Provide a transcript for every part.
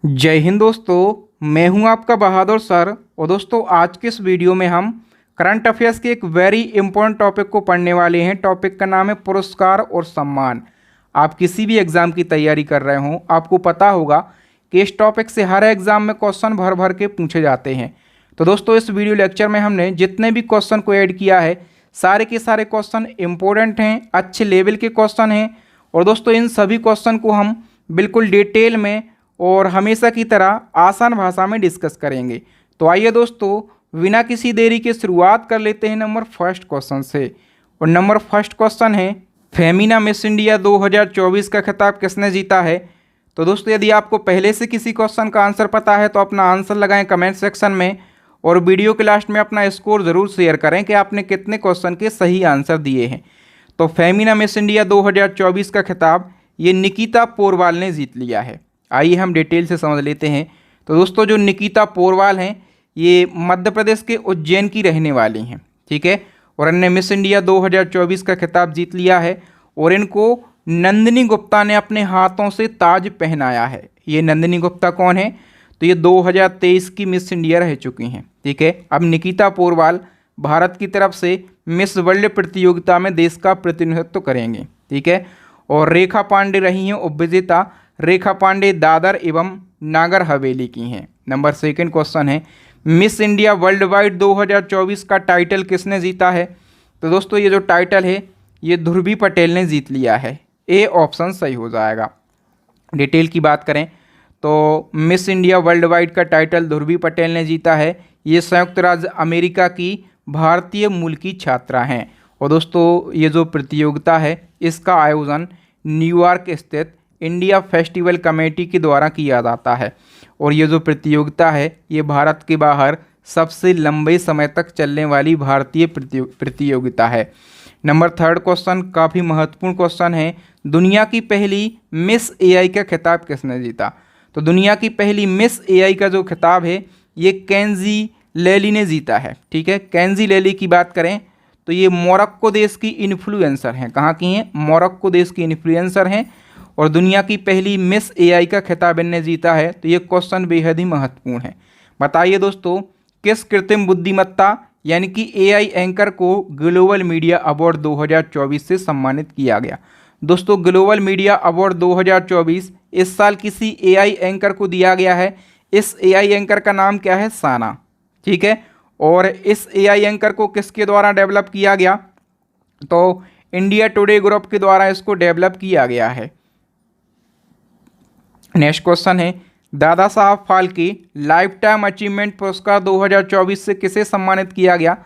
जय हिंद दोस्तों, मैं हूं आपका बहादुर सर। और दोस्तों आज के इस वीडियो में हम करंट अफेयर्स के एक वेरी इंपॉर्टेंट टॉपिक को पढ़ने वाले हैं। टॉपिक का नाम है पुरस्कार और सम्मान। आप किसी भी एग्ज़ाम की तैयारी कर रहे हों, आपको पता होगा कि इस टॉपिक से हर एग्ज़ाम में क्वेश्चन भर भर के पूछे जाते हैं। तो दोस्तों इस वीडियो लेक्चर में हमने जितने भी क्वेश्चन को ऐड किया है, सारे के सारे क्वेश्चन इंपॉर्टेंट हैं, अच्छे लेवल के क्वेश्चन हैं। और दोस्तों इन सभी क्वेश्चन को हम बिल्कुल डिटेल में और हमेशा की तरह आसान भाषा में डिस्कस करेंगे। तो आइए दोस्तों बिना किसी देरी के शुरुआत कर लेते हैं नंबर फर्स्ट क्वेश्चन से। और नंबर फर्स्ट क्वेश्चन है, फेमिना मिस इंडिया 2024 का खिताब किसने जीता है। तो दोस्तों यदि आपको पहले से किसी क्वेश्चन का आंसर पता है तो अपना आंसर लगाएं कमेंट सेक्शन में, और वीडियो के लास्ट में अपना स्कोर ज़रूर शेयर करें कि आपने कितने क्वेश्चन के सही आंसर दिए हैं। तो फेमिना मिस इंडिया 2024 का खिताब ये निकिता पोरवाल ने जीत लिया है। आइए हम डिटेल से समझ लेते हैं। तो दोस्तों जो निकिता पोरवाल हैं ये मध्य प्रदेश के उज्जैन की रहने वाली हैं, ठीक है। और इन्होंने मिस इंडिया 2024 का खिताब जीत लिया है। और इनको नंदिनी गुप्ता ने अपने हाथों से ताज पहनाया है। ये नंदिनी गुप्ता कौन है? तो ये 2023 की मिस इंडिया रह चुकी हैं, ठीक है। अब निकिता पोरवाल भारत की तरफ से मिस वर्ल्ड प्रतियोगिता में देश का प्रतिनिधित्व करेंगे, ठीक है। और रेखा पांडे रही हैं उपविजेता। रेखा पांडे दादर एवं नागर हवेली की हैं। नंबर सेकंड क्वेश्चन है, मिस इंडिया वर्ल्ड वाइड 2024 का टाइटल किसने जीता है। तो दोस्तों ये जो टाइटल है ये ध्रुवी पटेल ने जीत लिया है। ए ऑप्शन सही हो जाएगा। डिटेल की बात करें तो मिस इंडिया वर्ल्ड वाइड का टाइटल ध्रुवी पटेल ने जीता है। ये संयुक्त राज्य अमेरिका की भारतीय मूल की छात्रा हैं। और दोस्तों ये जो प्रतियोगिता है इसका आयोजन न्यूयॉर्क स्थित इंडिया फेस्टिवल कमेटी के द्वारा किया जाता है। और ये जो प्रतियोगिता है ये भारत के बाहर सबसे लंबे समय तक चलने वाली भारतीय प्रतियोगिता है। नंबर थर्ड क्वेश्चन काफ़ी महत्वपूर्ण क्वेश्चन है, दुनिया की पहली मिस एआई का खिताब किसने जीता। तो दुनिया की पहली मिस एआई का जो खिताब है ये केंजी लेली ने जीता है, ठीक है। केंजी लेली की बात करें तो ये मोरक्को देश की इन्फ्लुएंसर हैं। कहाँ की हैं? मोरक्को देश की इन्फ्लुएंसर हैं। और दुनिया की पहली मिस एआई का खिताब इनने जीता है। तो ये क्वेश्चन बेहद ही महत्वपूर्ण है। बताइए दोस्तों किस कृत्रिम बुद्धिमत्ता यानी कि एआई एंकर को ग्लोबल मीडिया अवार्ड 2024 से सम्मानित किया गया। दोस्तों ग्लोबल मीडिया अवार्ड 2024 इस साल किसी एआई एंकर को दिया गया है। इस एआई एंकर का नाम क्या है? साना, ठीक है। और इस एआई एंकर को किसके द्वारा डेवलप किया गया? तो इंडिया टुडे ग्रुप के द्वारा इसको डेवलप किया गया है। नेक्स्ट क्वेश्चन है, Dada Saheb Phalke life time achievement पुरस्कार 2024 से किसे सम्मानित किया गया?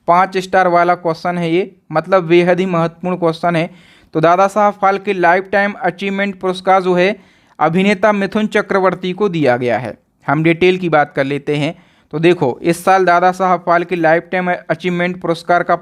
5 स्टार वाला क्वेश्चन है ये, मतलब बेहद ही महत्वपूर्ण क्वेश्चन है। तो Dada Saheb Phalke life time achievement पुरस्कार जो है अभिनेता मिथुन चक्रवर्ती को दिया गया है। हम डिटेल की बात कर लेते हैं। तो देखो इस साल Dada Saheb Phalke life time achievement पुरस्कार का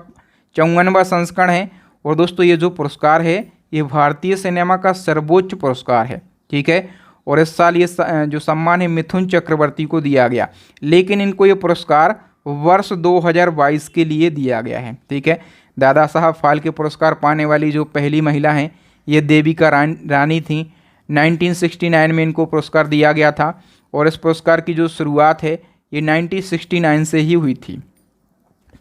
54वां संस्करण है। और दोस्तों ये जो पुरस्कार है ये भारतीय सिनेमा का सर्वोच्च पुरस्कार है, ठीक है। और इस साल ये जो सम्मान है मिथुन चक्रवर्ती को दिया गया, लेकिन इनको ये पुरस्कार वर्ष 2022 के लिए दिया गया है, ठीक है। दादा साहब फाल्के पुरस्कार पाने वाली जो पहली महिला हैं ये देविका रानी थी। 1969 में इनको पुरस्कार दिया गया था। और इस पुरस्कार की जो शुरुआत है ये 1969 से ही हुई थी,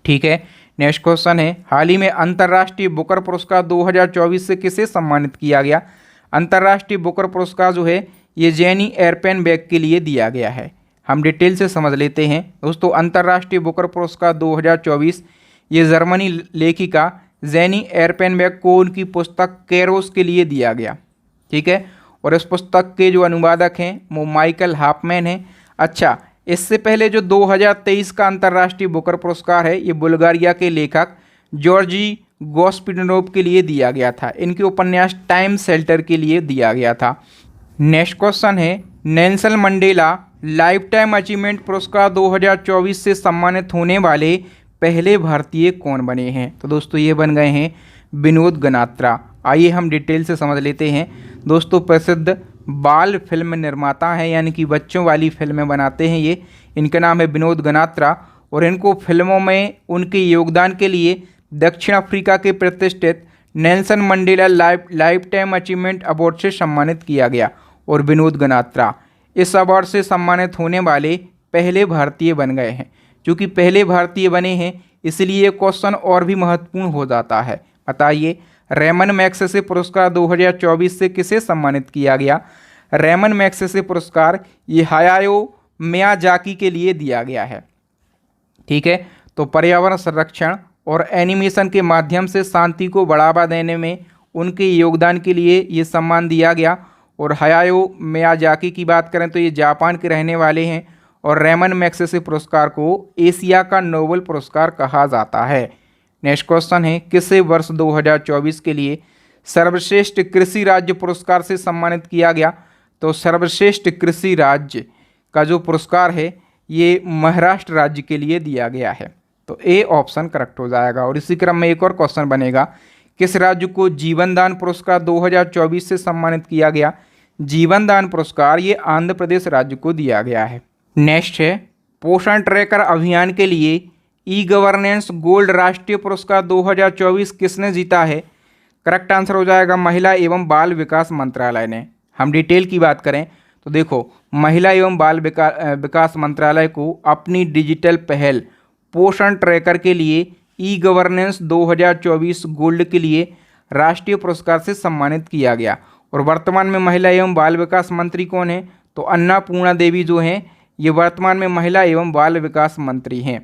ठीक है। नेक्स्ट क्वेश्चन है, हाल ही में अंतर्राष्ट्रीय बुकर पुरस्कार 2024 से किसे सम्मानित किया गया। अंतर्राष्ट्रीय बुकर पुरस्कार जो है ये जेनी एयरपेनबेक के लिए दिया गया है। हम डिटेल से समझ लेते हैं। दोस्तों अंतर्राष्ट्रीय बुकर पुरस्कार 2024 ये जर्मनी लेखिका जेनी एयरपेनबेक को उनकी पुस्तक कैरोस के लिए दिया गया, ठीक है। और इस पुस्तक के जो अनुवादक हैं वो माइकल हाफमैन हैं। अच्छा, इससे पहले जो 2023 का अंतर्राष्ट्रीय बुकर पुरस्कार है ये बुल्गारिया के लेखक जॉर्जी गोस्पिडनोव के लिए दिया गया था। इनके उपन्यास टाइम शेल्टर के लिए दिया गया था। नेक्स्ट क्वेश्चन है, Nelson Mandela life time achievement पुरस्कार 2024 से सम्मानित होने वाले पहले भारतीय कौन बने हैं। तो दोस्तों ये बन गए हैं विनोद गनात्रा। आइए हम डिटेल से समझ लेते हैं। दोस्तों प्रसिद्ध बाल फिल्म निर्माता हैं, यानी कि बच्चों वाली फिल्में बनाते हैं ये। इनका नाम है विनोद गनात्रा। और इनको फिल्मों में उनके योगदान के लिए दक्षिण अफ्रीका के प्रतिष्ठित Nelson Mandela life time achievement award से सम्मानित किया गया। और विनोद गनात्रा इस अवार्ड से सम्मानित होने वाले पहले भारतीय बन गए हैं। क्योंकि पहले भारतीय बने हैं इसलिए ये क्वेश्चन और भी महत्वपूर्ण हो जाता है। बताइए, रेमन मैग्सेसे पुरस्कार 2024 से किसे सम्मानित किया गया? रेमन मैग्सेसे पुरस्कार ये हायाओ मियाजाकी के लिए दिया गया है। ठीक है, तो पर्यावरण संरक्षण और एनिमेशन के माध्यम से शांति को बढ़ावा देने में उनके योगदान के लिए ये सम्मान दिया गया। और हायाओ मियाजाकी की बात करें तो ये जापान के रहने वाले हैं और रेमन मैग्सेसे पुरस्कार को एशिया का नोबेल पुरस्कार कहा जाता है। नेक्स्ट क्वेश्चन है, किसे वर्ष 2024 के लिए सर्वश्रेष्ठ कृषि राज्य पुरस्कार से सम्मानित किया गया? तो सर्वश्रेष्ठ कृषि राज्य का जो पुरस्कार है ये महाराष्ट्र राज्य के लिए दिया गया है। तो ए ऑप्शन करेक्ट हो जाएगा। और इसी क्रम में एक और क्वेश्चन बनेगा, किस राज्य को जीवन दान पुरस्कार 2024 से सम्मानित किया गया? जीवन दान पुरस्कार ये आंध्र प्रदेश राज्य को दिया गया है। नेक्स्ट है, पोषण ट्रैकर अभियान के लिए ई गवर्नेंस गोल्ड राष्ट्रीय पुरस्कार 2024 किसने जीता है? करेक्ट आंसर हो जाएगा महिला एवं बाल विकास मंत्रालय ने। हम डिटेल की बात करें तो देखो, महिला एवं बाल विकास मंत्रालय को अपनी डिजिटल पहल पोषण ट्रैकर के लिए ई गवर्नेंस 2024 गोल्ड के लिए राष्ट्रीय पुरस्कार से सम्मानित किया गया। और वर्तमान में महिला एवं बाल विकास मंत्री कौन है? तो अन्नपूर्णा देवी जो हैं ये वर्तमान में महिला एवं बाल विकास मंत्री हैं।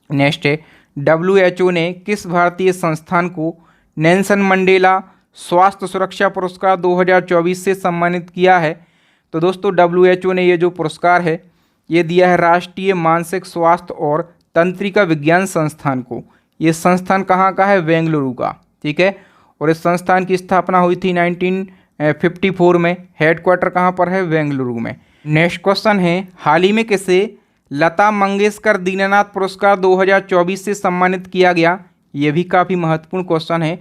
नेक्स्ट है, WHO ने किस भारतीय संस्थान को नेल्सन मंडेला स्वास्थ्य सुरक्षा पुरस्कार 2024 से सम्मानित किया है? तो दोस्तों WHO ने ये जो पुरस्कार है ये दिया है राष्ट्रीय मानसिक स्वास्थ्य और तंत्रिका विज्ञान संस्थान को। ये संस्थान कहाँ का है? बेंगलुरु का। ठीक है, और इस संस्थान की स्थापना हुई थी 1954 में। हेडक्वार्टर कहाँ पर है? बेंगलुरु में। नेक्स्ट क्वेश्चन है, हाल ही में किसे लता मंगेशकर दीननाथ पुरस्कार 2024 से सम्मानित किया गया? ये भी काफ़ी महत्वपूर्ण क्वेश्चन है।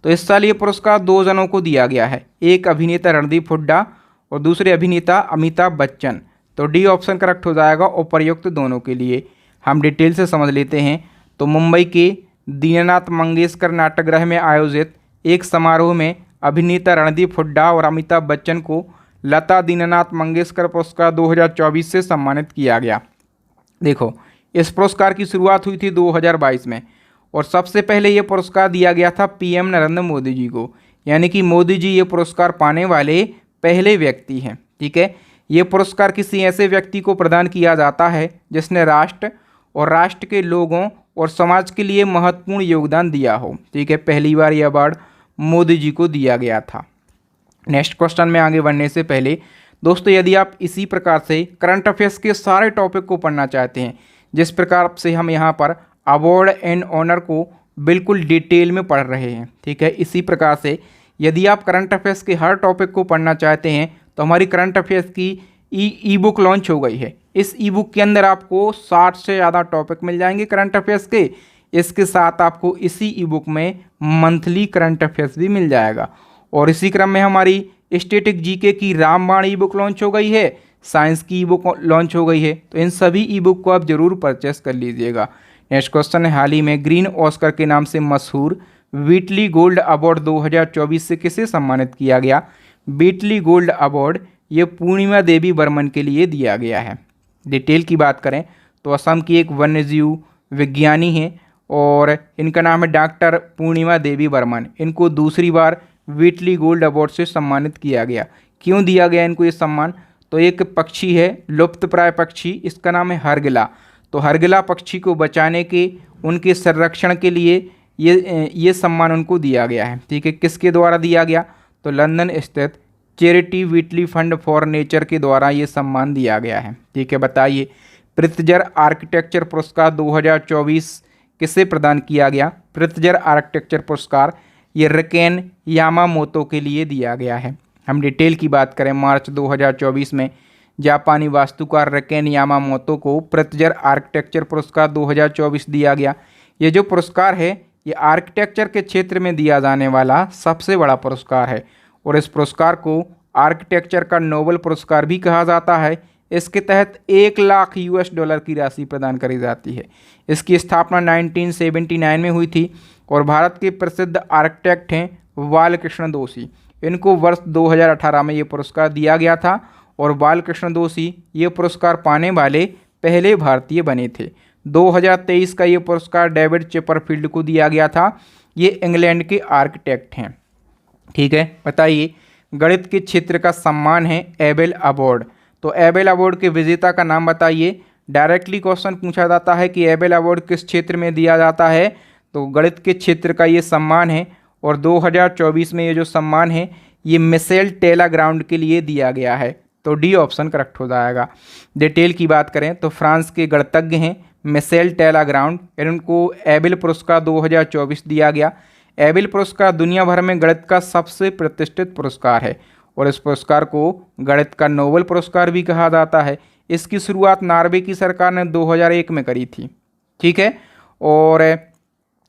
तो इस साल ये पुरस्कार 2 जनों को दिया गया है, एक अभिनेता रणदीप हुड्डा और दूसरे अभिनेता अमिताभ बच्चन। तो डी ऑप्शन करेक्ट हो जाएगा उपयुक्त दोनों के लिए। हम डिटेल से समझ लेते हैं। तो मुंबई के दीननाथ मंगेशकर नाट्यगृह में आयोजित एक समारोह में अभिनेता रणदीप हुड्डा और अमिताभ बच्चन को लता दीननाथ मंगेशकर पुरस्कार 2024 से सम्मानित किया गया। देखो, इस पुरस्कार की शुरुआत हुई थी 2022 में और सबसे पहले ये पुरस्कार दिया गया था PM नरेंद्र मोदी जी को, यानी कि मोदी जी ये पुरस्कार पाने वाले पहले व्यक्ति हैं। ठीक है, ये पुरस्कार किसी ऐसे व्यक्ति को प्रदान किया जाता है जिसने राष्ट्र और राष्ट्र के लोगों और समाज के लिए महत्वपूर्ण योगदान दिया हो। ठीक है, पहली बार ये अवार्ड मोदी जी को दिया गया था। नेक्स्ट क्वेश्चन में आगे बढ़ने से पहले दोस्तों, यदि आप इसी प्रकार से करंट अफेयर्स के सारे टॉपिक को पढ़ना चाहते हैं, जिस प्रकार से हम यहाँ पर अवार्ड एंड ऑनर को बिल्कुल डिटेल में पढ़ रहे हैं, ठीक है, इसी प्रकार से यदि आप करंट अफेयर्स के हर टॉपिक को पढ़ना चाहते हैं तो हमारी करंट अफेयर्स की ई बुक लॉन्च हो गई है। इस ई बुक के अंदर आपको 60 से ज़्यादा टॉपिक मिल जाएंगे करंट अफेयर्स के। इसके साथ आपको इसी ई बुक में मंथली करंट अफेयर्स भी मिल जाएगा। और इसी क्रम में हमारी स्टैटिक जीके की रामबाण ई बुक लॉन्च हो गई है, साइंस की ई बुक लॉन्च हो गई है। तो इन सभी ई बुक को आप जरूर परचेस कर लीजिएगा। नेक्स्ट क्वेश्चन है, हाल ही में ग्रीन ऑस्कर के नाम से मशहूर व्हिटली गोल्ड अवार्ड 2024 से किसे सम्मानित किया गया? व्हिटली गोल्ड अवार्ड ये पूर्णिमा देवी बर्मन के लिए दिया गया है। डिटेल की बात करें तो असम की एक वन्यजीव विज्ञानी हैं और इनका नाम है डॉक्टर पूर्णिमा देवी बर्मन। इनको दूसरी बार व्हिटली गोल्ड अवार्ड से सम्मानित किया गया। क्यों दिया गया इनको ये सम्मान? तो एक पक्षी है, लुप्तप्राय पक्षी, इसका नाम है हरगिला। तो हरगिला पक्षी को बचाने के, उनके संरक्षण के लिए ये सम्मान उनको दिया गया है। ठीक है, किसके द्वारा दिया गया? तो लंदन स्थित charity Whitley fund for nature के द्वारा ये सम्मान दिया गया है। ठीक है, बताइए प्रित्जर आर्किटेक्चर पुरस्कार 2024 किसे प्रदान किया गया? प्रित्जर आर्किटेक्चर पुरस्कार ये रिकेन यामामोतो के लिए दिया गया है। हम डिटेल की बात करें, मार्च 2024 में जापानी वास्तुकार रिकेन यामामोतो को प्रित्जर आर्किटेक्चर पुरस्कार 2024 दिया गया। ये जो पुरस्कार है ये आर्किटेक्चर के क्षेत्र में दिया जाने वाला सबसे बड़ा पुरस्कार है और इस पुरस्कार को आर्किटेक्चर का नोबेल पुरस्कार भी कहा जाता है। इसके तहत $1 लाख की राशि प्रदान करी जाती है। इसकी स्थापना 1979 में हुई थी और भारत के प्रसिद्ध आर्किटेक्ट हैं बालकृष्ण दोषी। इनको वर्ष 2018 में ये पुरस्कार दिया गया था और बालकृष्ण दोषी ये पुरस्कार पाने वाले पहले भारतीय बने थे। 2023 का ये पुरस्कार डेविड चिपरफील्ड को दिया गया था। ये इंग्लैंड के आर्किटेक्ट हैं। ठीक है, बताइए गणित के क्षेत्र का सम्मान है एबेल अवार्ड। तो एबेल अवार्ड के विजेता का नाम बताइए। डायरेक्टली क्वेश्चन पूछा जाता है कि एबेल अवार्ड किस क्षेत्र में दिया जाता है, तो गणित के क्षेत्र का ये सम्मान है। और 2024 में ये जो सम्मान है ये मिशेल टेलाग्राउंड के लिए दिया गया है। तो डी ऑप्शन करेक्ट हो जाएगा। डिटेल की बात करें तो फ्रांस के गणितज्ञ हैं मिशेल टेलाग्राउंड, इनको एबेल पुरस्कार 2024 दिया गया। एबेल पुरस्कार दुनिया भर में गणित का सबसे प्रतिष्ठित पुरस्कार है और इस पुरस्कार को गणित का नोबेल पुरस्कार भी कहा जाता है। इसकी शुरुआत नॉर्वे की सरकार ने 2001 में करी थी। ठीक है, और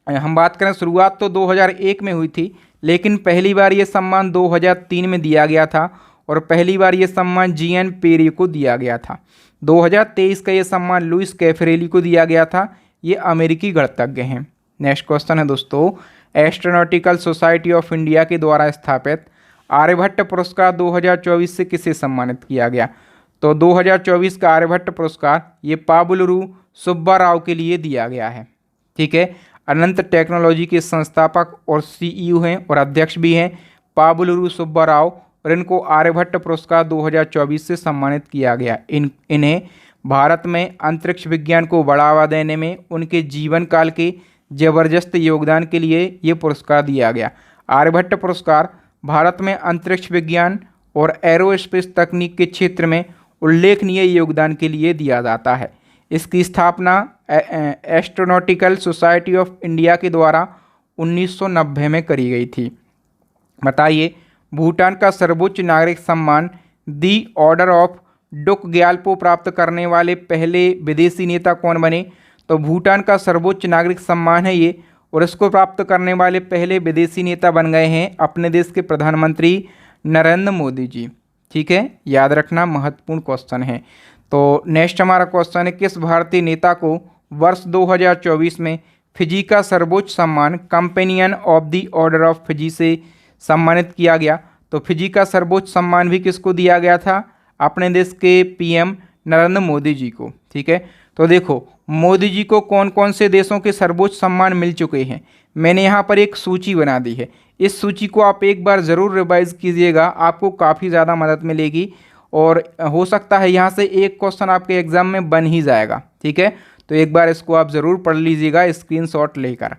हम बात करें शुरुआत तो 2001 में हुई थी, लेकिन पहली बार ये सम्मान 2003 में दिया गया था और पहली बार ये सम्मान जीएन पेरी को दिया गया था। 2023 का ये सम्मान लुइस कैफरेली को दिया गया था। ये अमेरिकी गणितज्ञ हैं। नेक्स्ट क्वेश्चन है दोस्तों, एस्ट्रोनॉटिकल सोसाइटी ऑफ इंडिया के द्वारा स्थापित आर्यभट्ट पुरस्कार 2024 से किसे सम्मानित किया गया? तो 2024 का आर्यभट्ट पुरस्कार ये पाबुलरू सुब्बा राव के लिए दिया गया है। ठीक है, अनंत टेक्नोलॉजी के संस्थापक और सीईओ हैं और अध्यक्ष भी हैं पाबुलरू सुब्बा राव, और इनको आर्यभट्ट पुरस्कार 2024 से सम्मानित किया गया। इन्हें भारत में अंतरिक्ष विज्ञान को बढ़ावा देने में उनके जीवन काल के जबरदस्त योगदान के लिए ये पुरस्कार दिया गया। आर्यभट्ट पुरस्कार भारत में अंतरिक्ष विज्ञान और एरोस्पेस तकनीक के क्षेत्र में उल्लेखनीय योगदान के लिए दिया जाता है। इसकी स्थापना एस्ट्रोनॉटिकल सोसाइटी ऑफ इंडिया के द्वारा 1990 में करी गई थी। बताइए भूटान का सर्वोच्च नागरिक सम्मान दी ऑर्डर ऑफ डुक ग्याल्पो प्राप्त करने वाले पहले विदेशी नेता कौन बने? तो भूटान का सर्वोच्च नागरिक सम्मान है ये, और इसको प्राप्त करने वाले पहले विदेशी नेता बन गए हैं अपने देश के प्रधानमंत्री नरेंद्र मोदी जी। ठीक है, याद रखना महत्वपूर्ण क्वेश्चन है। तो नेक्स्ट हमारा क्वेश्चन है, किस भारतीय नेता को वर्ष 2024 में फिजी का सर्वोच्च सम्मान companion of the order of Fiji से सम्मानित किया गया? तो फिजी का सर्वोच्च सम्मान भी किसको दिया गया था? अपने देश के पीएम नरेंद्र मोदी जी को। ठीक है, तो देखो मोदी जी को कौन कौन से देशों के सर्वोच्च सम्मान मिल चुके हैं, मैंने यहाँ पर एक सूची बना दी है। इस सूची को आप एक बार ज़रूर रिवाइज कीजिएगा, आपको काफ़ी ज़्यादा मदद मिलेगी और हो सकता है यहाँ से एक क्वेश्चन आपके एग्जाम में बन ही जाएगा। ठीक है, तो एक बार इसको आप ज़रूर पढ़ लीजिएगा स्क्रीनशॉट लेकर।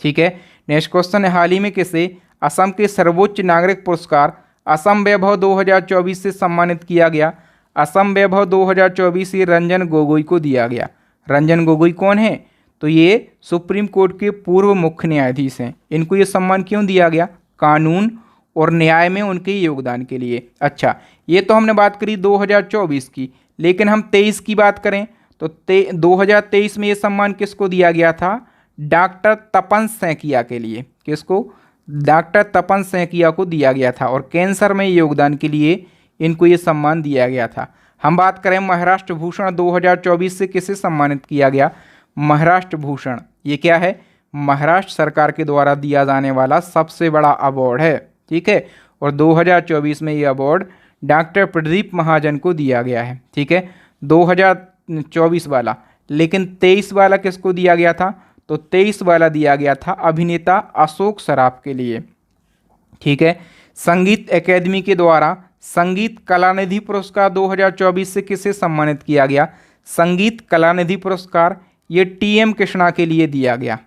ठीक है, नेक्स्ट क्वेश्चन है, हाल ही में किसे असम के सर्वोच्च नागरिक पुरस्कार असम वैभव 2024 से सम्मानित किया गया? असम वैभव 2024 ये रंजन गोगोई को दिया गया। रंजन गोगोई कौन है? तो ये सुप्रीम कोर्ट के पूर्व मुख्य न्यायाधीश हैं। इनको ये सम्मान क्यों दिया गया? कानून और न्याय में उनके योगदान के लिए। अच्छा, ये तो हमने बात करी 2024 की, लेकिन हम 23 की बात करें तो 2023 में ये सम्मान किसको दिया गया था? डॉक्टर तपन सैकिया के लिए। किसको? डॉक्टर तपन सैकिया को दिया गया था और कैंसर में योगदान के लिए इनको ये सम्मान दिया गया था। हम बात करें महाराष्ट्र भूषण 2024 से किसे सम्मानित किया गया? महाराष्ट्र भूषण ये क्या है? महाराष्ट्र सरकार के द्वारा दिया जाने वाला सबसे बड़ा अवार्ड है। ठीक है, और 2024 में ये अवार्ड डॉक्टर प्रदीप महाजन को दिया गया है। ठीक है, 2024 वाला, लेकिन 23 वाला किसको दिया गया था? तो 23 वाला दिया गया था अभिनेता अशोक सराफ के लिए। ठीक है, संगीत एकेडमी के द्वारा संगीत कलानिधि पुरस्कार 2024 से किसे सम्मानित किया गया? संगीत कलानिधि पुरस्कार ये टीएम कृष्णा के लिए दिया गया।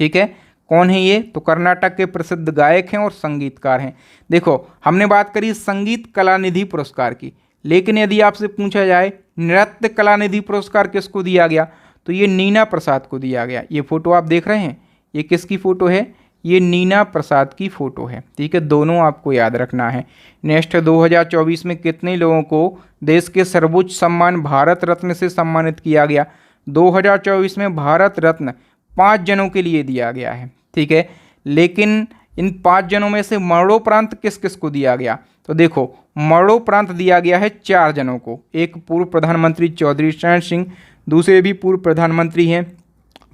ठीक है, कौन है ये? तो कर्नाटक के प्रसिद्ध गायक हैं और संगीतकार हैं। देखो हमने बात करी संगीत कलानिधि पुरस्कार की, लेकिन यदि आपसे पूछा जाए नृत्य कलानिधि पुरस्कार किसको दिया गया, तो ये नीना प्रसाद को दिया गया। ये फोटो आप देख रहे हैं, ये किसकी फ़ोटो है? ये नीना प्रसाद की फ़ोटो है। ठीक है, दोनों आपको याद रखना है। नेक्स्ट 2024 में कितने लोगों को देश के सर्वोच्च सम्मान भारत रत्न से सम्मानित किया गया? 2024 में भारत रत्न 5 जनों के लिए दिया गया है। ठीक है, लेकिन इन 5 जनों में से मरणोपरांत किस किस को दिया गया? तो देखो मरणोपरांत दिया गया है 4 जनों को। एक पूर्व प्रधानमंत्री चौधरी चरण सिंह, दूसरे भी पूर्व प्रधानमंत्री हैं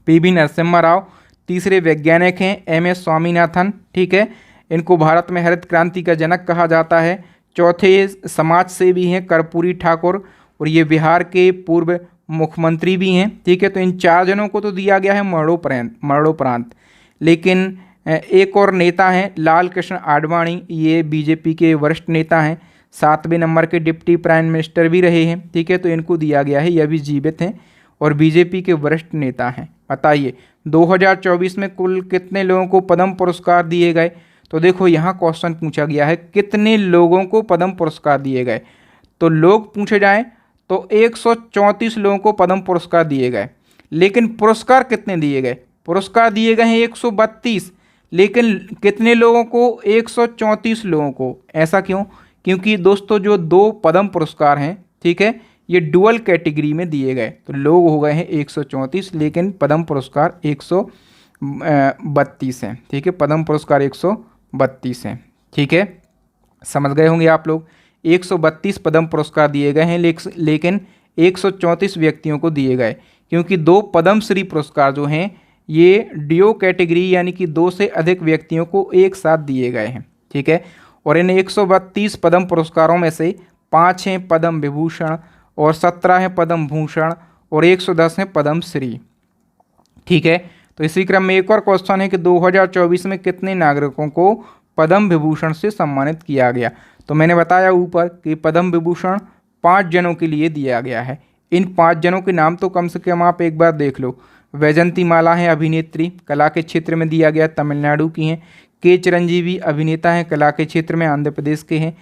पीवी नरसिम्हा राव, तीसरे वैज्ञानिक हैं एमएस स्वामीनाथन। ठीक है, इनको भारत में हरित क्रांति का जनक कहा जाता है। चौथे समाज सेवी हैं कर्पूरी ठाकुर, और ये बिहार के पूर्व मुख्यमंत्री भी हैं। ठीक है, तो इन 4 जनों को तो दिया गया है मरणोपरांत। लेकिन एक और नेता हैं लाल कृष्ण आडवाणी, ये बीजेपी के वरिष्ठ नेता हैं, 7वें नंबर के डिप्टी प्राइम मिनिस्टर भी रहे हैं। ठीक है, तो इनको दिया गया है, यह भी जीवित हैं और बीजेपी के वरिष्ठ नेता हैं। बताइए 2024 में कुल कितने लोगों को पद्म पुरस्कार दिए गए? तो देखो यहाँ क्वेश्चन पूछा गया है कितने लोगों को पद्म पुरस्कार दिए गए, तो लोग पूछे जाएं तो 134 लोगों को पद्म पुरस्कार दिए गए। लेकिन पुरस्कार कितने दिए गए? पुरस्कार दिए गए हैं 132, लेकिन कितने लोगों को? 134 लोगों को। ऐसा क्यों? क्योंकि दोस्तों जो 2 पद्म पुरस्कार हैं, ठीक है, ये डुअल कैटेगरी में दिए गए, तो लोग हो गए हैं 134, लेकिन पद्म पुरस्कार 132 हैं। ठीक है, पद्म पुरस्कार 132 हैं। ठीक है, समझ गए होंगे आप लोग। 132 पद्म पुरस्कार दिए गए हैं, लेकिन 134 व्यक्तियों को दिए गए, क्योंकि 2 पद्मश्री पुरस्कार जो हैं ये डीओ कैटेगरी यानी कि 2 से अधिक व्यक्तियों को एक साथ दिए गए हैं। ठीक है, और इन 132 पद्म पुरस्कारों में से 5 हैं पद्म विभूषण और 17 हैं पद्म भूषण और 110 हैं पद्मश्री। ठीक है, तो इसी क्रम में एक और क्वेश्चन है कि 2024 में कितने नागरिकों को पद्म विभूषण से सम्मानित किया गया? तो मैंने बताया ऊपर कि पद्म विभूषण 5 जनों के लिए दिया गया है। इन 5 जनों के नाम तो कम से कम आप एक बार देख लो। वैजंती माला हैं अभिनेत्री, कला के क्षेत्र में दिया गया, तमिलनाडु की हैं। के चिरंजीवी अभिनेता हैं, कला के क्षेत्र में आंध्र प्रदेश के हैं।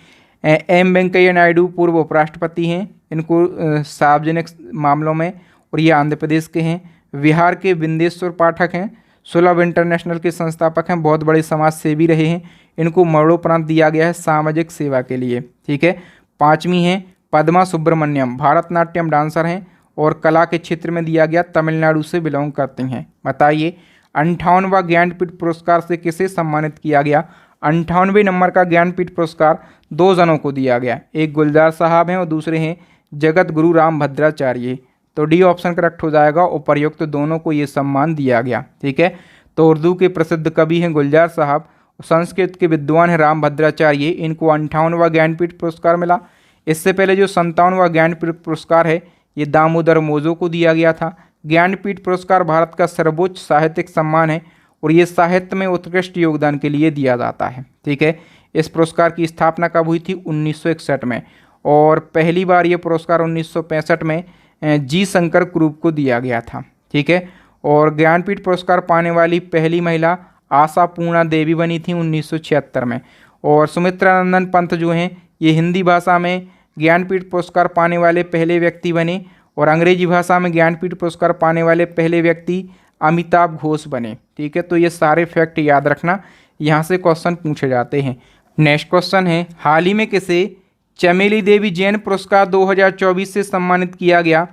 एम वेंकैया नायडू पूर्व उपराष्ट्रपति हैं, इनको सार्वजनिक मामलों में, और ये आंध्र प्रदेश के हैं। बिहार के बिंदेश्वर पाठक हैं, सुलभ इंटरनेशनल के संस्थापक हैं, बहुत बड़े समाज सेवी रहे हैं, इनको मरणोपरांत दिया गया है सामाजिक सेवा के लिए। ठीक है, 5वीं हैं पद्मा सुब्रमण्यम, भारतनाट्यम डांसर हैं और कला के क्षेत्र में दिया गया, तमिलनाडु से बिलोंग करते हैं। बताइए 58वां ज्ञानपीठ पुरस्कार से किसे सम्मानित किया गया? 58वें नंबर का ज्ञानपीठ पुरस्कार 2 जनों को दिया गया, एक गुलजार साहब हैं और दूसरे हैं जगत गुरु राम भद्राचार्य। तो डी ऑप्शन करेक्ट हो जाएगा, उपर्युक्त दोनों को ये सम्मान दिया गया। ठीक है, तो उर्दू के प्रसिद्ध कवि हैं गुलजार साहब, संस्कृत के विद्वान हैं राम भद्राचार्य, इनको 58वां ज्ञानपीठ पुरस्कार मिला। इससे पहले जो 57वां ज्ञानपीठ पुरस्कार है ये दामोदर मोजो को दिया गया था। ज्ञानपीठ पुरस्कार भारत का सर्वोच्च साहित्यिक सम्मान है और ये साहित्य में उत्कृष्ट योगदान के लिए दिया जाता है। ठीक है, इस पुरस्कार की स्थापना कब हुई थी? 1961 में, और पहली बार ये पुरस्कार 1965 में जी शंकर क्रूप को दिया गया था। ठीक है, और ज्ञानपीठ पुरस्कार पाने वाली पहली महिला आशा पूर्णा देवी बनी थी 1976 में। और सुमित्रा नंदन पंत जो हैं ये हिंदी भाषा में ज्ञानपीठ पुरस्कार पाने वाले पहले व्यक्ति बने, और अंग्रेजी भाषा में ज्ञानपीठ पुरस्कार पाने वाले पहले व्यक्ति अमिताभ घोष बने। ठीक है, तो ये सारे फैक्ट याद रखना, यहाँ से क्वेश्चन पूछे जाते हैं। नेक्स्ट क्वेश्चन है, हाल ही में किसे चमेली देवी जैन पुरस्कार 2024 से सम्मानित किया गया?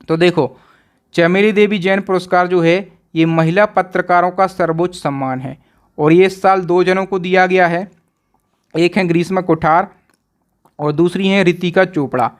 तो देखो चमेली देवी जैन पुरस्कार जो है ये महिला पत्रकारों का सर्वोच्च सम्मान है, और ये इस साल 2 जनों को दिया गया है, एक है ग्रीष्मा कुठार और दूसरी हैं रितिका चोपड़ा।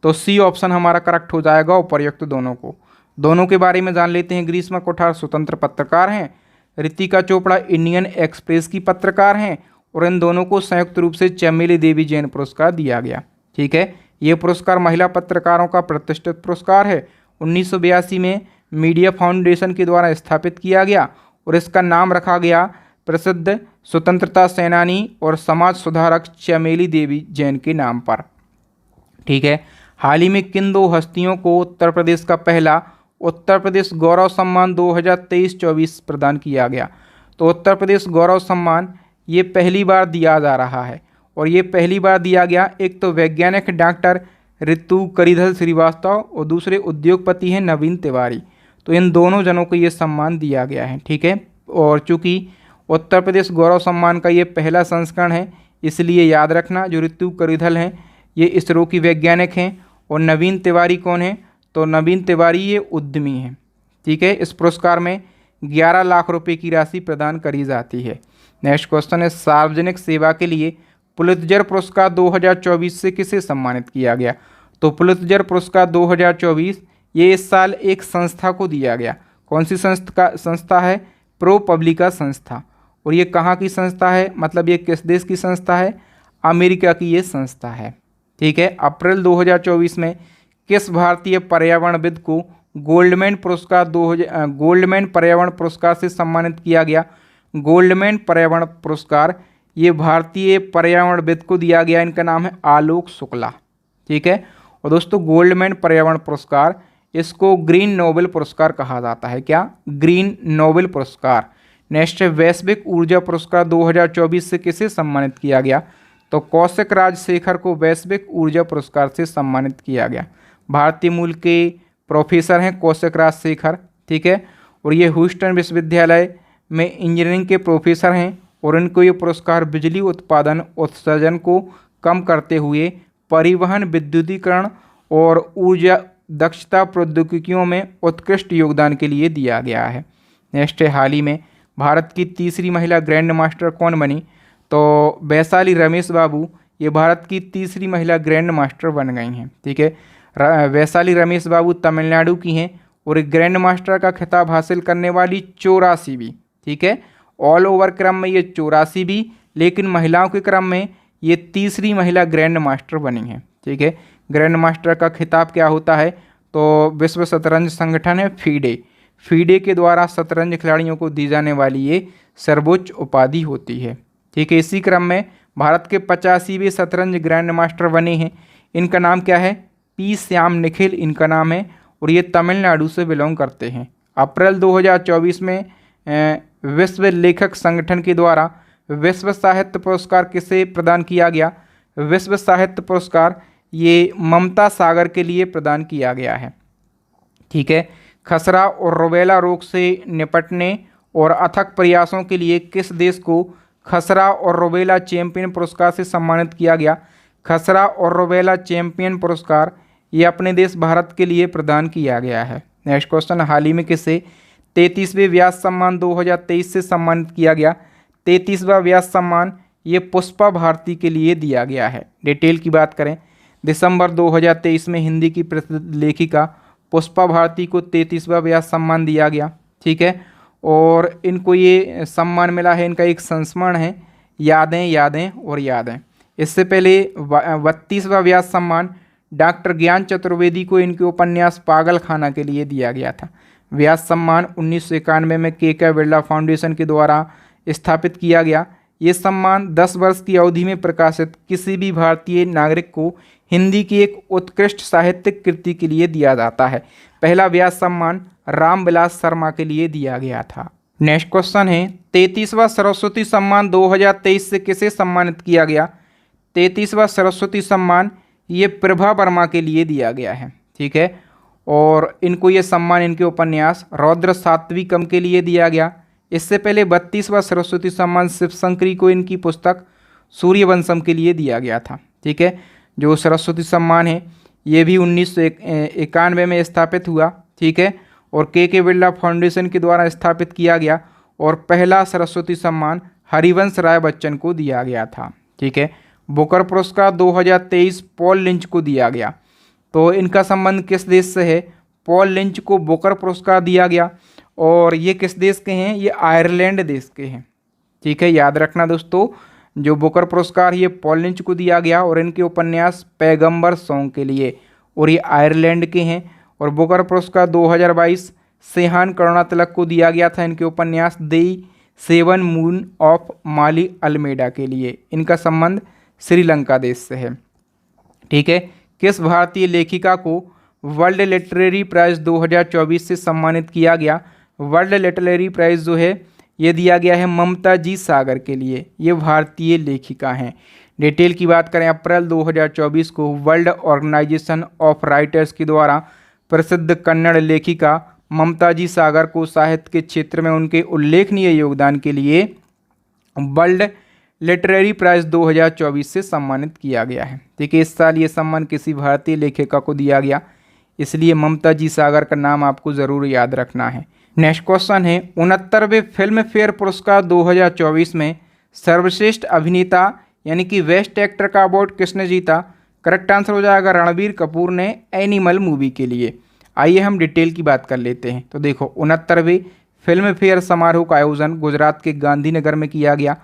तो सी ऑप्शन हमारा करेक्ट हो जाएगा, उपर्युक्त दोनों को। दोनों के बारे में जान लेते हैं। ग्रीष्मा कुठार स्वतंत्र पत्रकार हैं, रितिका चोपड़ा इंडियन एक्सप्रेस की पत्रकार हैं, और इन दोनों को संयुक्त रूप से चमेली देवी जैन पुरस्कार दिया गया। ठीक है, ये पुरस्कार महिला पत्रकारों का प्रतिष्ठित पुरस्कार है। 1982 में मीडिया फाउंडेशन के द्वारा स्थापित किया गया और इसका नाम रखा गया प्रसिद्ध स्वतंत्रता सेनानी और समाज सुधारक चमेली देवी जैन के नाम पर। ठीक है, हाल ही में किन 2 हस्तियों को उत्तर प्रदेश का पहला उत्तर प्रदेश गौरव सम्मान 2023-24 प्रदान किया गया? तो उत्तर प्रदेश गौरव सम्मान ये पहली बार दिया जा रहा है, और ये पहली बार दिया गया, एक तो वैज्ञानिक डॉक्टर ऋतु करिधर श्रीवास्तव और दूसरे उद्योगपति हैं नवीन तिवारी। तो इन दोनों जनों को ये सम्मान दिया गया है। ठीक है, और चूँकि उत्तर प्रदेश गौरव सम्मान का ये पहला संस्करण है, इसलिए याद रखना जो ऋतु करिधर हैं ये इसरो की वैज्ञानिक हैं, और नवीन तिवारी कौन है? तो नवीन तिवारी ये उद्यमी हैं। ठीक है, इस पुरस्कार में 11 लाख रुपए की राशि प्रदान करी जाती है। नेक्स्ट क्वेश्चन है, सार्वजनिक सेवा के लिए पुलित्जर पुरस्कार 2024 से किसे सम्मानित किया गया? तो पुलित्जर पुरस्कार 2024 ये इस साल एक संस्था को दिया गया। कौन सी संस्था है? प्रो पब्लिका संस्था। और ये कहाँ की संस्था है, मतलब ये किस देश की संस्था है? अमेरिका की ये संस्था है। ठीक है, अप्रैल 2024 में किस भारतीय पर्यावरणविद को गोल्डमैन पर्यावरण पुरस्कार से सम्मानित किया गया? गोल्डमैन पर्यावरण पुरस्कार ये भारतीय पर्यावरणविद को दिया गया, इनका नाम है आलोक शुक्ला। ठीक है, और दोस्तों गोल्डमैन पर्यावरण पुरस्कार इसको ग्रीन नोबेल पुरस्कार कहा जाता है। क्या? ग्रीन नोबेल पुरस्कार। नेक्स्ट है, वैश्विक ऊर्जा पुरस्कार 2024 से किसे सम्मानित किया गया? तो कौशिक राजशेखर को वैश्विक ऊर्जा पुरस्कार से सम्मानित किया गया। भारतीय मूल के प्रोफेसर हैं कौशिक राजशेखर। ठीक है, और ये ह्यूस्टन विश्वविद्यालय में इंजीनियरिंग के प्रोफेसर हैं और इनको ये पुरस्कार बिजली उत्पादन उत्सर्जन को कम करते हुए परिवहन, विद्युतीकरण और ऊर्जा दक्षता प्रौद्योगिकियों में उत्कृष्ट योगदान के लिए दिया गया है। नेक्स्ट है, हाल ही में भारत की तीसरी महिला ग्रैंड मास्टर कौन बनी? तो वैशाली रमेश बाबू ये भारत की तीसरी महिला ग्रैंड मास्टर बन गई हैं। ठीक है, वैशाली रमेश बाबू तमिलनाडु की हैं और एक ग्रैंड मास्टर का खिताब हासिल करने वाली 84वीं। ठीक है, ऑल ओवर क्रम में ये 84वीं, लेकिन महिलाओं के क्रम में ये तीसरी महिला ग्रैंड मास्टर बनी है। ठीक है, ग्रैंड मास्टर का खिताब क्या होता है? तो विश्व शतरंज संगठन है फीडे के द्वारा शतरंज खिलाड़ियों को दी जाने वाली ये सर्वोच्च उपाधि होती है। ठीक है, इसी क्रम में भारत के 85वें शतरंज ग्रैंड मास्टर बने हैं। इनका नाम क्या है? पी श्याम निखिल इनका नाम है और ये तमिलनाडु से बिलोंग करते हैं। अप्रैल 2024 में विश्व लेखक संगठन के द्वारा विश्व साहित्य पुरस्कार किसे प्रदान किया गया? विश्व साहित्य पुरस्कार ये ममता सागर के लिए प्रदान किया गया है। ठीक है, खसरा और रूबेला रोग से निपटने और अथक प्रयासों के लिए किस देश को खसरा और रूबेला चैंपियन पुरस्कार से सम्मानित किया गया? खसरा और रूबेला चैंपियन पुरस्कार ये अपने देश भारत के लिए प्रदान किया गया है। नेक्स्ट क्वेश्चन, हाल ही में किसे 33वें व्यास सम्मान 2023 से सम्मानित किया गया? 33वां व्यास सम्मान ये पुष्पा भारती के लिए दिया गया है। डिटेल की बात करें, दिसंबर 2023 में हिंदी की प्रसिद्ध लेखिका पुष्पा भारती को 33वां व्यास सम्मान दिया गया। ठीक है, और इनको ये सम्मान मिला है, इनका एक संस्मरण है यादें यादें और यादें। इससे पहले 32वां व्यास सम्मान डॉक्टर ज्ञान चतुर्वेदी को इनके उपन्यास पागलखाना के लिए दिया गया था। व्यास सम्मान 1991 में के बिरला फाउंडेशन के द्वारा स्थापित किया गया। ये सम्मान 10 वर्ष की अवधि में प्रकाशित किसी भी भारतीय नागरिक को हिंदी की एक उत्कृष्ट साहित्यिक कृति के लिए दिया जाता है। पहला व्यास सम्मान रामविलास शर्मा के लिए दिया गया था। नेक्स्ट क्वेश्चन है, 33वां सरस्वती सम्मान 2023 से किसे सम्मानित किया गया? 33वां सरस्वती सम्मान ये प्रभा वर्मा के लिए दिया गया है। ठीक है, और इनको ये सम्मान इनके उपन्यास रौद्र सात्विकम के लिए दिया गया। इससे पहले 32वां सरस्वती सम्मान शिवशंकरी को इनकी पुस्तक सूर्यवंशम के लिए दिया गया था। ठीक है, जो सरस्वती सम्मान है ये भी 1991 में स्थापित हुआ। ठीक है, और के बिरला फाउंडेशन के द्वारा स्थापित किया गया और पहला सरस्वती सम्मान हरिवंश राय बच्चन को दिया गया था। ठीक है, बुकर पुरस्कार 2023 पॉल लिंच को दिया गया। तो इनका संबंध किस देश से है? पॉल लिंच को बुकर पुरस्कार दिया गया और ये किस देश के हैं? ये आयरलैंड देश के हैं। ठीक है, याद रखना दोस्तों, जो बुकर पुरस्कार ये पॉल लिंच को दिया गया और इनके उपन्यास पैगंबर सॉन्ग के लिए, और ये आयरलैंड के हैं। और बुकर पुरस्कार 2022 सेहान करुणा तिलक को दिया गया था इनके उपन्यास the 7 moon of Maali Almeida के लिए। इनका संबंध श्रीलंका देश से है। ठीक है, किस भारतीय लेखिका को वर्ल्ड लिटरेरी प्राइज़ 2024 से सम्मानित किया गया? वर्ल्ड लिटरेरी प्राइज़ जो है ये दिया गया है ममता जी सागर के लिए। ये भारतीय लेखिका हैं। डिटेल की बात करें, अप्रैल 2024 को वर्ल्ड ऑर्गेनाइजेशन ऑफ राइटर्स के द्वारा प्रसिद्ध कन्नड़ लेखिका ममता जी सागर को साहित्य के क्षेत्र में उनके उल्लेखनीय योगदान के लिए वर्ल्ड लिटरेरी प्राइज़ 2024 से सम्मानित किया गया है। ठीक है, इस साल ये सम्मान किसी भारतीय लेखिका को दिया गया, इसलिए ममता जी सागर का नाम आपको ज़रूर याद रखना है। नेक्स्ट क्वेश्चन है, 69वें फिल्म फेयर पुरस्कार 2024 में सर्वश्रेष्ठ अभिनेता यानी कि बेस्ट एक्टर का अवार्ड किसने जीता? करेक्ट आंसर हो जाएगा रणबीर कपूर ने एनिमल मूवी के लिए। आइए हम डिटेल की बात कर लेते हैं। तो देखो, 69वें फिल्म फेयर समारोह का आयोजन गुजरात के गांधीनगर में किया गया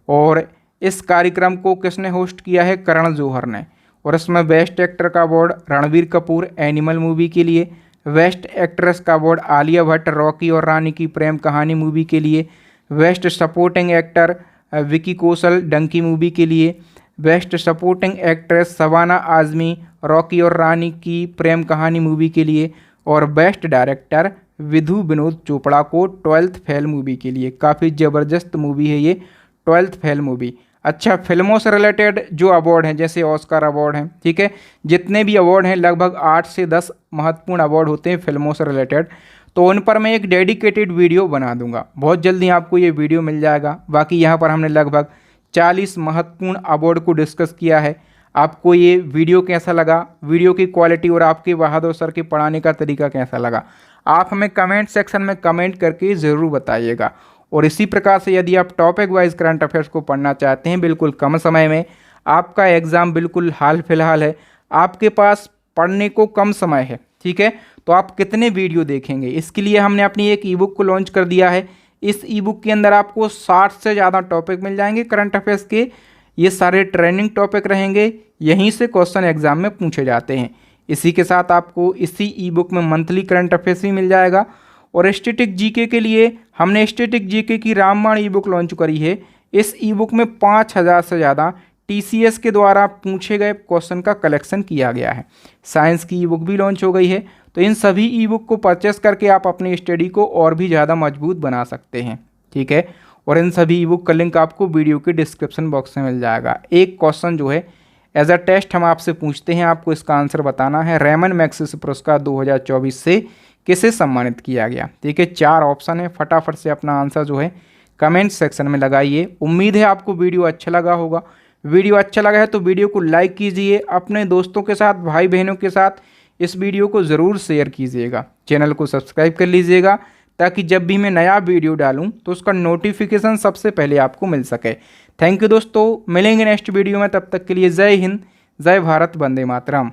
और इस कार्यक्रम को किसने होस्ट किया है? करण जौहर ने। और इसमें बेस्ट एक्टर का award Ranbir Kapoor animal movie के लिए, बेस्ट एक्ट्रेस का अवार्ड आलिया भट्ट रॉकी और रानी की प्रेम कहानी मूवी के लिए, best supporting actor Vicky Kaushal Dunki movie के लिए, best supporting actress Shabana Azmi Rocky और रानी की प्रेम कहानी मूवी के लिए, और बेस्ट डायरेक्टर विधु विनोद चोपड़ा को 12th फेल मूवी के लिए। काफ़ी ज़बरदस्त मूवी है ये 12th फेल मूवी। अच्छा, फिल्मों से रिलेटेड जो अवार्ड हैं जैसे ऑस्कर अवार्ड हैं, ठीक है, जितने भी अवार्ड हैं लगभग 8 से 10 महत्वपूर्ण अवार्ड होते हैं फिल्मों से रिलेटेड, तो उन पर मैं एक डेडिकेटेड वीडियो बना दूंगा। बहुत जल्दी आपको ये वीडियो मिल जाएगा। बाकी यहाँ पर हमने लगभग 40 महत्वपूर्ण अवार्ड को डिस्कस किया है। आपको ये वीडियो कैसा लगा, वीडियो की क्वालिटी और आपके बहादुर सर के पढ़ाने का तरीका कैसा लगा, आप हमें कमेंट सेक्शन में कमेंट करके ज़रूर बताइएगा। और इसी प्रकार से यदि आप टॉपिक वाइज करंट अफेयर्स को पढ़ना चाहते हैं बिल्कुल कम समय में, आपका एग्ज़ाम बिल्कुल हाल फिलहाल है, आपके पास पढ़ने को कम समय है, ठीक है, तो आप कितने वीडियो देखेंगे? इसके लिए हमने अपनी एक ई बुक को लॉन्च कर दिया है। इस ई बुक के अंदर आपको 60 से ज़्यादा टॉपिक मिल जाएंगे करंट अफेयर्स के। ये सारे ट्रेंडिंग टॉपिक रहेंगे, यहीं से क्वेश्चन एग्जाम में पूछे जाते हैं। इसी के साथ आपको इसी ई बुक में मंथली करंट अफेयर्स भी मिल जाएगा। और स्टैटिक जीके के लिए हमने स्टैटिक जीके की रामबाण ई बुक लॉन्च करी है। इस ई बुक में 5000 से ज़्यादा टीसीएस के द्वारा पूछे गए क्वेश्चन का कलेक्शन किया गया है। साइंस की ई बुक भी लॉन्च हो गई है। तो इन सभी ई बुक को परचेस करके आप अपनी स्टडी को और भी ज़्यादा मजबूत बना सकते हैं, ठीक है। और इन सभी ई बुक का लिंक आपको वीडियो के डिस्क्रिप्शन बॉक्स में मिल जाएगा। एक क्वेश्चन जो है एज अ टेस्ट हम आपसे पूछते हैं, आपको इसका आंसर बताना है। रेमन मैग्सेसे पुरस्कार 2024 से किसे सम्मानित किया गया? ठीक है, 4 ऑप्शन है, फटाफट से अपना आंसर जो है कमेंट सेक्शन में लगाइए। उम्मीद है आपको वीडियो अच्छा लगा होगा। वीडियो अच्छा लगा है तो वीडियो को लाइक कीजिए, अपने दोस्तों के साथ, भाई बहनों के साथ इस वीडियो को ज़रूर शेयर कीजिएगा। चैनल को सब्सक्राइब कर लीजिएगा ताकि जब भी मैं नया वीडियो डालूं तो उसका नोटिफिकेशन सबसे पहले आपको मिल सके। थैंक यू दोस्तों, मिलेंगे नेक्स्ट वीडियो में, तब तक के लिए जय हिंद, जय भारत, वंदे मातरम।